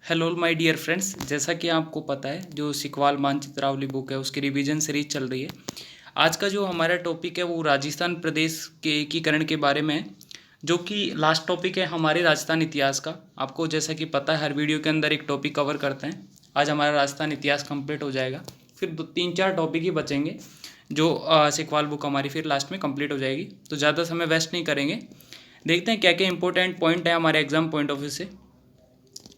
Hello my dear friends, जैसा कि आपको पता है जो सिकवाल मानचित्रावली बुक है उसकी रिवीजन सीरीज चल रही है। आज का जो हमारा टॉपिक है वो राजस्थान प्रदेश के एकीकरण के बारे में है, जो कि लास्ट टॉपिक है हमारे राजस्थान इतिहास का। आपको जैसा कि पता है हर वीडियो के अंदर एक टॉपिक कवर करते हैं। आज हमारा राजस्थान इतिहास कंप्लीट हो जाएगा, फिर दो तीन चार टॉपिक ही बचेंगे जो सिकवाल बुक हमारी फिर लास्ट में कंप्लीट हो जाएगी। तो ज़्यादा समय वेस्ट नहीं करेंगे, देखते हैं क्या क्या इंपॉर्टेंट पॉइंट है हमारे एग्जाम पॉइंट ऑफ व्यू से।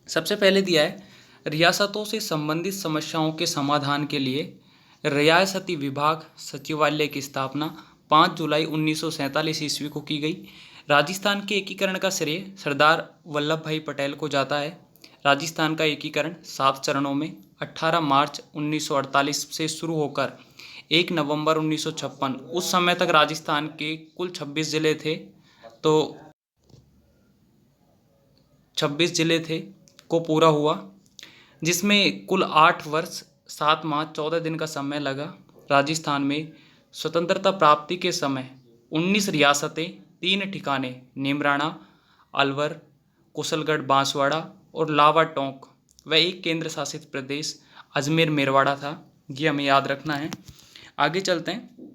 सबसे पहले दिया है, रियासतों से संबंधित समस्याओं के समाधान के लिए रियासती विभाग सचिवालय की स्थापना 5 जुलाई 1947 ईस्वी को की गई। राजस्थान के एकीकरण का श्रेय सरदार वल्लभ भाई पटेल को जाता है। राजस्थान का एकीकरण 7 चरणों में 18 मार्च 1948 से शुरू होकर 1 नवंबर 1956, उस समय तक राजस्थान के कुल 26 जिले थे, तो 26 जिले थे को पूरा हुआ, जिसमें कुल 8 वर्ष 7 माह 14 दिन का समय लगा। राजस्थान में स्वतंत्रता प्राप्ति के समय 19 रियासतें, 3 ठिकाने नीमराणा, अलवर, कुशलगढ़ बांसवाड़ा और लावा टोंक व एक केंद्र शासित प्रदेश अजमेर मेरवाड़ा था। ये हमें याद रखना है। आगे चलते हैं।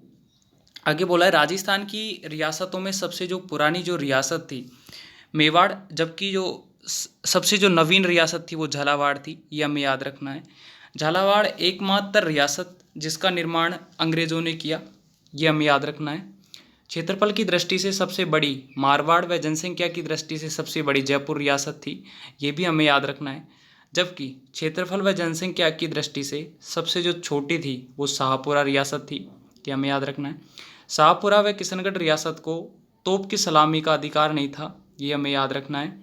आगे बोला है, राजस्थान की रियासतों में सबसे जो पुरानी जो रियासत थी मेवाड़, जबकि जो सबसे जो नवीन रियासत थी वो झालावाड़ थी। ये हमें याद रखना है। झालावाड़ एकमात्र रियासत जिसका निर्माण अंग्रेज़ों ने किया, ये हमें याद रखना है। क्षेत्रफल की दृष्टि से सबसे बड़ी मारवाड़ व जनसंख्या की दृष्टि से सबसे बड़ी जयपुर रियासत थी, ये भी हमें याद रखना है। जबकि क्षेत्रफल व जनसंख्या की दृष्टि से सबसे जो छोटी थी वो शाहपुरा रियासत थी, ये हमें याद रखना है। शाहपुरा व किशनगढ़ रियासत को तोप की सलामी का अधिकार नहीं था, ये हमें याद रखना है।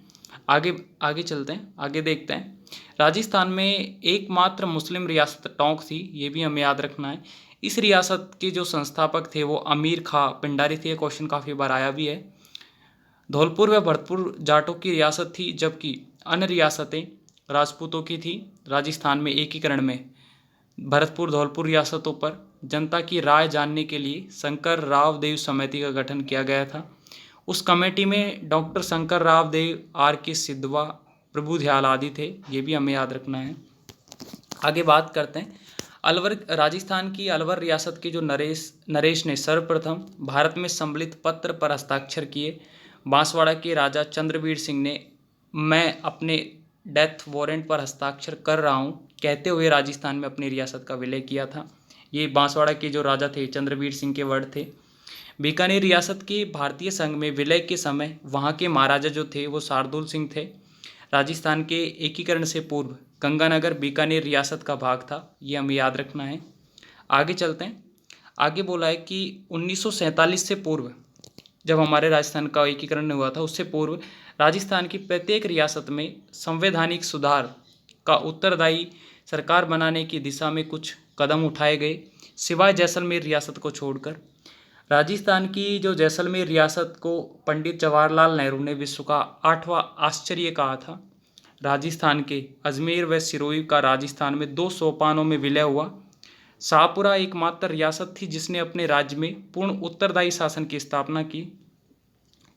आगे आगे चलते हैं, आगे देखते हैं। राजस्थान में एकमात्र मुस्लिम रियासत टोंक थी, ये भी हमें याद रखना है। इस रियासत के जो संस्थापक थे वो अमीर खां पिंडारी थे। क्वेश्चन काफ़ी बार आया भी है। धौलपुर व भरतपुर जाटों की रियासत थी, जबकि अन्य रियासतें राजपूतों की थी। राजस्थान में एकीकरण में भरतपुर धौलपुर रियासतों पर जनता की राय जानने के लिए शंकर राव देव समिति का गठन किया गया था। उस कमेटी में doctor Shankar Rao Dev, R K Sidhwa, प्रभु दयाल आदि थे, ये भी हमें याद रखना है। आगे बात करते हैं अलवर। राजस्थान की अलवर रियासत के जो नरेश ने सर्वप्रथम भारत में सम्मिलित पत्र पर हस्ताक्षर किए। बांसवाड़ा के राजा चंद्रवीर सिंह ने मैं अपने डेथ वारंट पर हस्ताक्षर कर रहा हूँ कहते हुए राजस्थान में अपनी रियासत का विलय किया था। ये बांसवाड़ा के जो राजा थे चंद्रवीर सिंह के वर्ड थे। बीकानेर रियासत के भारतीय संघ में विलय के समय वहाँ के महाराजा जो थे वो शार्दुल सिंह थे। राजस्थान के एकीकरण से पूर्व गंगानगर बीकानेर रियासत का भाग था, ये हमें याद रखना है। आगे चलते हैं। आगे बोला है कि 1947 से पूर्व, जब हमारे राजस्थान का एकीकरण हुआ था उससे पूर्व राजस्थान की प्रत्येक रियासत में संवैधानिक सुधार का उत्तरदायी सरकार बनाने की दिशा में कुछ कदम उठाए गए, सिवाय जैसलमेर रियासत को छोड़कर। राजस्थान की जो जैसलमेर रियासत को पंडित जवाहरलाल नेहरू ने विश्व का 8वां आश्चर्य कहा था। राजस्थान के अजमेर व सिरोही का राजस्थान में 2 सोपानों में विलय हुआ। शाहपुरा एकमात्र रियासत थी जिसने अपने राज्य में पूर्ण उत्तरदायी शासन की स्थापना की।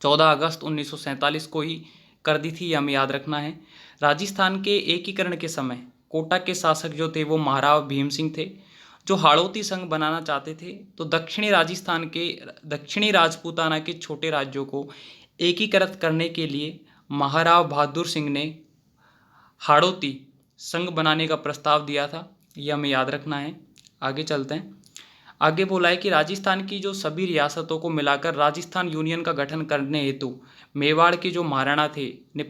14 अगस्त 1947 को ही कर दी थी, हमें याद रखना है। राजस्थान के एकीकरण के समय कोटा के शासक जो थे वो महाराव भीम सिंह थे, जो हाड़ौती संघ बनाना चाहते थे। तो दक्षिणी राजस्थान के दक्षिणी राजपूताना के छोटे राज्यों को एकीकृत करने के लिए महाराव बहादुर सिंह ने हाड़ौती संघ बनाने का प्रस्ताव दिया था, ये हमें याद रखना है। आगे चलते हैं। आगे बोला है कि राजस्थान की जो सभी रियासतों को मिलाकर राजस्थान यूनियन का गठन करने हेतु मेवाड़ के जो महाराणा थे ने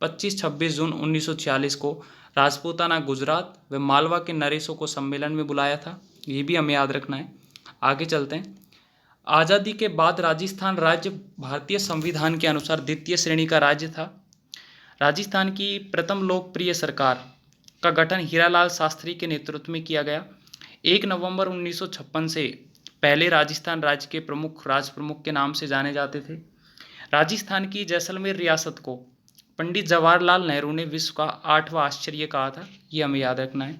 25-26 जून 1946 को राजपूताना गुजरात व मालवा के नरेशों को सम्मेलन में बुलाया था, ये भी हमें याद रखना है। आगे चलते हैं। आज़ादी के बाद राजस्थान राज्य भारतीय संविधान के अनुसार द्वितीय श्रेणी का राज्य था। राजस्थान की प्रथम लोकप्रिय सरकार का गठन हीरालाल शास्त्री के नेतृत्व में किया गया। 1 नवंबर 1956 से पहले राजस्थान राज्य के प्रमुख राज प्रमुख के नाम से जाने जाते थे। राजस्थान की जैसलमेर रियासत को पंडित जवाहरलाल नेहरू ने विश्व का 8वां आश्चर्य कहा था, ये हमें याद रखना है।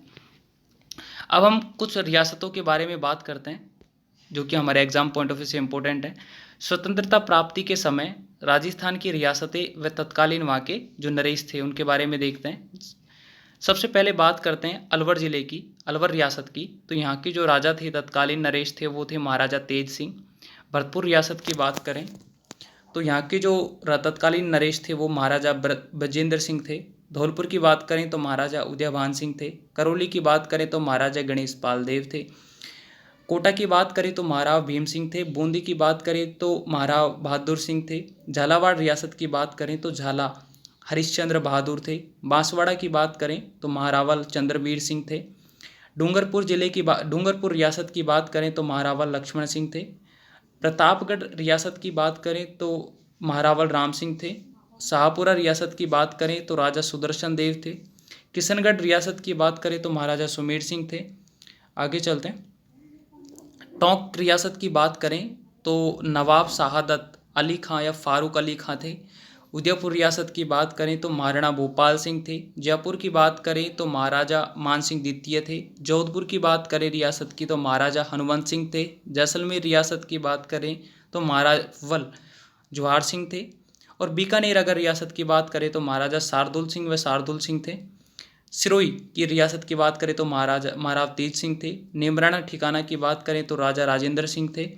अब हम कुछ रियासतों के बारे में बात करते हैं जो कि हमारे एग्जाम पॉइंट ऑफ व्यू से इम्पोर्टेंट है। स्वतंत्रता प्राप्ति के समय राजस्थान की रियासतें व तत्कालीन वहाँ के जो नरेश थे उनके बारे में देखते हैं। सबसे पहले बात करते हैं अलवर ज़िले की, अलवर रियासत की। तो यहाँ के जो राजा थे तत्कालीन नरेश थे वो थे महाराजा तेज सिंह। भरतपुर रियासत की बात करें तो यहाँ के जो तत्कालीन नरेश थे वो महाराजा ब्रजेंद्र सिंह थे। धौलपुर की बात करें तो महाराजा उदयभान सिंह थे। करौली की बात करें तो महाराजा गणेश पाल देव थे। कोटा की बात करें तो महाराव भीम सिंह थे। बूंदी की बात करें तो महाराव बहादुर सिंह थे। झालावाड़ रियासत की बात करें तो झाला हरिश्चंद्र बहादुर थे। बांसवाड़ा की बात करें तो महारावल चंद्रवीर सिंह थे। डूंगरपुर रियासत की बात करें तो महारावल लक्ष्मण सिंह थे। प्रतापगढ़ रियासत की बात करें तो महारावल राम सिंह थे। शाहपुरा रियासत की बात करें तो राजा सुदर्शन देव थे। किशनगढ़ रियासत की बात करें तो महाराजा सुमेर सिंह थे। आगे चलते हैं। टोंक रियासत की बात करें तो नवाब शहादत अली खां या फारूक अली खां थे। उदयपुर रियासत की बात करें तो महाराणा भोपाल सिंह थे। जयपुर की बात करें तो महाराजा मान सिंह द्वितीय थे। जोधपुर की बात करें रियासत की तो महाराजा हनुमंत सिंह थे। जैसलमेर रियासत की बात करें तो महारावल जवाहर सिंह थे। और बीकानेर अगर रियासत की बात करें तो महाराजा शार्दुल सिंह व शार्दुल सिंह थे। सिरोही की रियासत की बात करें तो महाराव तेज सिंह थे। नेमराना ठिकाना की बात करें तो राजा राजेंद्र सिंह थे।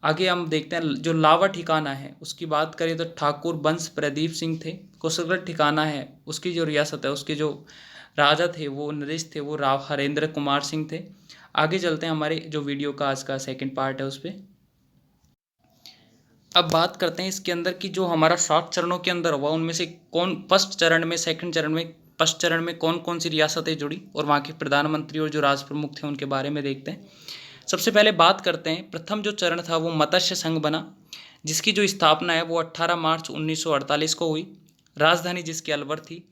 आगे हम देखते हैं जो लावा ठिकाना है उसकी बात करें तो ठाकुर बंश प्रदीप सिंह थे। कुशलगढ़ ठिकाना है उसकी जो रियासत है उसके जो राजा थे वो नरेश थे वो राव हरेंद्र कुमार सिंह थे। आगे चलते हैं हमारे जो वीडियो का आज का सेकंड पार्ट है उस पर। अब बात करते हैं इसके अंदर की जो हमारा 7 चरणों के अंदर हुआ उनमें से कौन फर्स्ट चरण में सेकंड चरण में फर्स्ट चरण में कौन कौन सी रियासतें जुड़ी और वहाँ के प्रधानमंत्री और जो राज प्रमुख थे उनके बारे में देखते हैं। सबसे पहले बात करते हैं प्रथम जो चरण था वो मत्स्य संघ बना, जिसकी जो स्थापना है वो 18 मार्च 1948 को हुई। राजधानी जिसकी अलवर थी।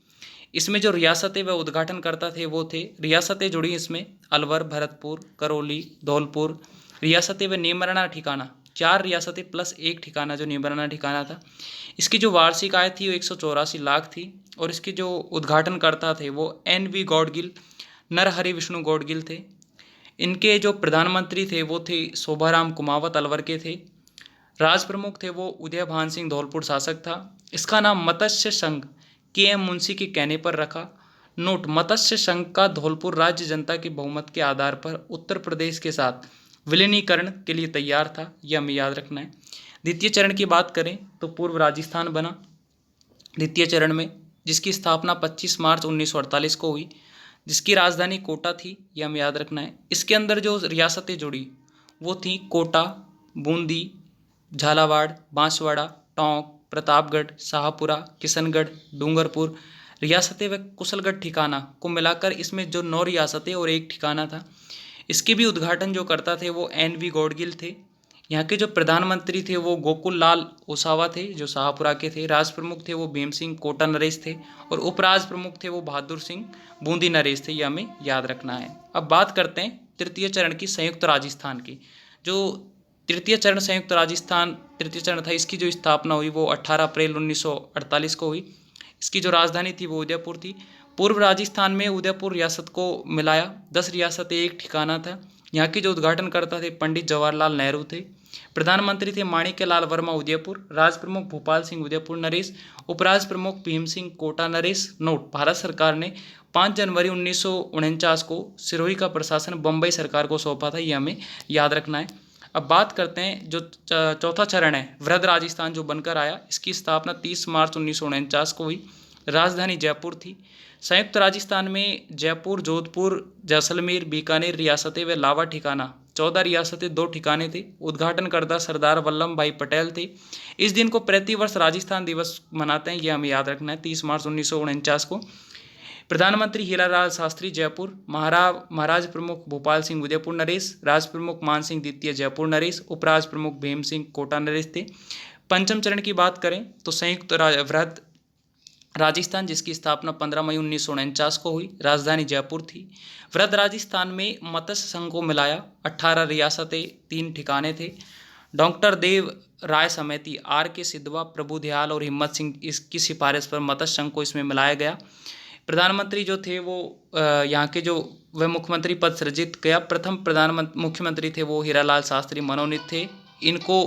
इसमें जो रियासतें व उद्घाटनकर्ता थे वो थे रियासतें जुड़ी इसमें अलवर, भरतपुर, करौली, धौलपुर रियासतें व नेमराना ठिकाना, 4 रियासतें प्लस एक ठिकाना जो नेमराना ठिकाना था। इसकी जो वार्षिक आय थी वो 184 लाख थी। और इसके जो उद्घाटनकर्ता थे वो NV गौडगिल, नरहरि विष्णु गौडगिल थे। इनके जो प्रधानमंत्री थे वो थे शोभाराम कुमावत अलवर के थे। राज प्रमुख थे वो उदयभान सिंह धौलपुर शासक था। इसका नाम मत्स्य संघ KM मुंशी के कहने पर रखा। नोट, मत्स्य संघ का धौलपुर राज्य जनता के बहुमत के आधार पर उत्तर प्रदेश के साथ विलीनीकरण के लिए तैयार था, यह हमें याद रखना है। द्वितीय चरण की बात करें तो पूर्व राजस्थान बना द्वितीय चरण में, जिसकी स्थापना 25 मार्च 1948 को हुई, जिसकी राजधानी कोटा थी, यह हमें याद रखना है। इसके अंदर जो रियासतें जुड़ी वो थी कोटा, बूंदी, झालावाड़, बांसवाड़ा, टोंक, प्रतापगढ़, शाहपुरा, किशनगढ़, डूंगरपुर रियासतें व कुशलगढ़ ठिकाना को मिलाकर इसमें जो 9 रियासतें और एक ठिकाना था। इसके भी उद्घाटन जो करता थे वो NV गौडगिल थे। यहाँ के जो प्रधानमंत्री थे वो गोकुल लाल ओसावा थे जो शाहपुरा के थे। राज प्रमुख थे वो भीम सिंह कोटा नरेश थे। और उपराज प्रमुख थे वो बहादुर सिंह बूंदी नरेश थे, यह हमें याद रखना है। अब बात करते हैं तृतीय चरण की, संयुक्त राजस्थान की। जो तृतीय चरण संयुक्त राजस्थान तृतीय चरण था, इसकी जो स्थापना हुई वो 18 अप्रैल 1948 को हुई। इसकी जो राजधानी थी वो उदयपुर थी। पूर्व राजस्थान में उदयपुर रियासत को मिलाया 10 रियासतें एक ठिकाना था। यहाँ के जो उद्घाटनकर्ता थे पंडित जवाहरलाल नेहरू थे। प्रधानमंत्री थे माणिक्यलाल वर्मा उदयपुर। राज प्रमुख भोपाल सिंह उदयपुर नरेश। उपराज प्रमुख भीम सिंह कोटा नरेश। नोट, भारत सरकार ने 5 जनवरी 1949 को सिरोही का प्रशासन बम्बई सरकार को सौंपा था, यह हमें याद रखना है। अब बात करते हैं जो चौथा चरण है वृहद राजस्थान जो बनकर आया। इसकी स्थापना 30 मार्च 1949 को हुई। राजधानी जयपुर थी। संयुक्त राजस्थान में जयपुर, जोधपुर, जैसलमेर, बीकानेर रियासतें व लावा ठिकाना 14 रियासतें 2 ठिकाने थे। उद्घाटनकर्ता सरदार वल्लभ भाई पटेल थे। इस दिन को प्रतिवर्ष राजस्थान दिवस मनाते हैं, यह हमें याद रखना है, 30 मार्च 1949 को। प्रधानमंत्री हीरालाल शास्त्री जयपुर। महाराज प्रमुख भोपाल सिंह उदयपुर नरेश। राज प्रमुख मान सिंह द्वितीय जयपुर नरेश। उपराज प्रमुख भीम सिंह कोटा नरेश थे। पंचम चरण की बात करें तो संयुक्त वृहद राजस्थान, जिसकी स्थापना 15 मई 1949 को हुई। राजधानी जयपुर थी। वृहद राजस्थान में मत्स्य संघ को मिलाया 18 रियासतें 3 ठिकाने थे। डॉक्टर देव राय समिति, RK सिद्धवा, प्रभु दयाल और हिम्मत सिंह इसकी सिफारिश पर मत्स्य संघ को इसमें मिलाया गया। प्रधानमंत्री जो थे वो यहाँ के जो वह मुख्यमंत्री पद सृजित किया। प्रथम प्रधानमंत्री मुख्यमंत्री थे वो हीरालाल शास्त्री मनोनीत थे। इनको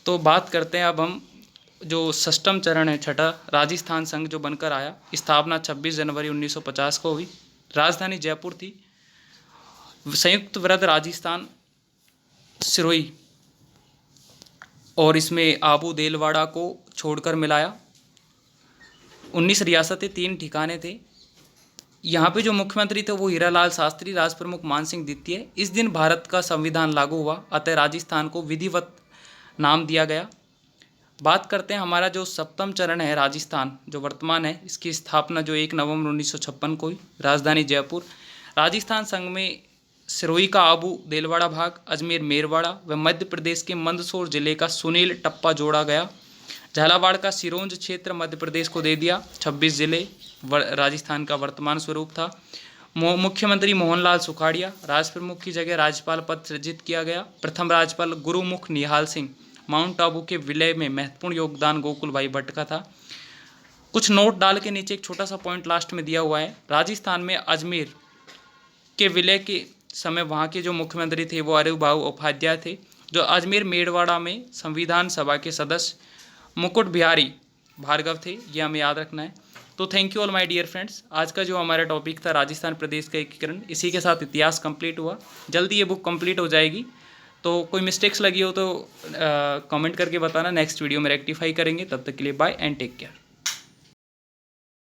तो बात करते हैं अब हम जो षष्ठम चरण है, छठा राजस्थान संघ जो बनकर आया, स्थापना 26 जनवरी 1950 को हुई। राजधानी जयपुर थी। संयुक्त वृत्त राजस्थान सिरोही और इसमें आबू देलवाड़ा को छोड़कर मिलाया। 19 रियासतें, 3 ठिकाने थे। यहाँ पे जो मुख्यमंत्री थे वो हीरालाल शास्त्री, राज प्रमुख मानसिंह द्वितीय। इस दिन भारत का संविधान लागू हुआ, अतः राजस्थान को विधिवत नाम दिया गया। बात करते हैं हमारा जो सप्तम चरण है राजस्थान जो वर्तमान है, इसकी स्थापना जो 1 नवंबर 1956 को हुई। राजधानी जयपुर। राजस्थान संघ में सिरोही का आबू देलवाड़ा भाग, अजमेर मेरवाड़ा व मध्य प्रदेश के मंदसौर जिले का सुनील टप्पा जोड़ा गया। झालावाड़ का सिरोंज क्षेत्र मध्य प्रदेश को दे दिया। 26 जिले राजस्थान का वर्तमान स्वरूप था। मुख्यमंत्री मोहनलाल सुखाड़िया, राज प्रमुख की जगह राज्यपाल पद सृजित किया गया। प्रथम राज्यपाल गुरुमुख निहाल सिंह। माउंट आबू के विलय में महत्वपूर्ण योगदान गोकुल भाई भट्ट का था। कुछ नोट डाल के नीचे एक छोटा सा पॉइंट लास्ट में दिया हुआ है। राजस्थान में अजमेर के विलय के समय वहाँ के जो मुख्यमंत्री थे वो अरुभाऊ उपाध्याय थे। जो अजमेर मेड़वाड़ा में संविधान सभा के सदस्य मुकुट बिहारी भार्गव थे, ये हमें याद रखना है। तो thank you all my dear friends. आज का जो हमारा टॉपिक था राजस्थान प्रदेश का एकीकरण, इसी के साथ इतिहास कंप्लीट हुआ। जल्दी ये बुक कंप्लीट हो जाएगी। तो कोई मिस्टेक्स लगी हो तो कमेंट करके बताना, नेक्स्ट वीडियो में रेक्टिफाई करेंगे। तब तक के लिए बाय एंड टेक केयर।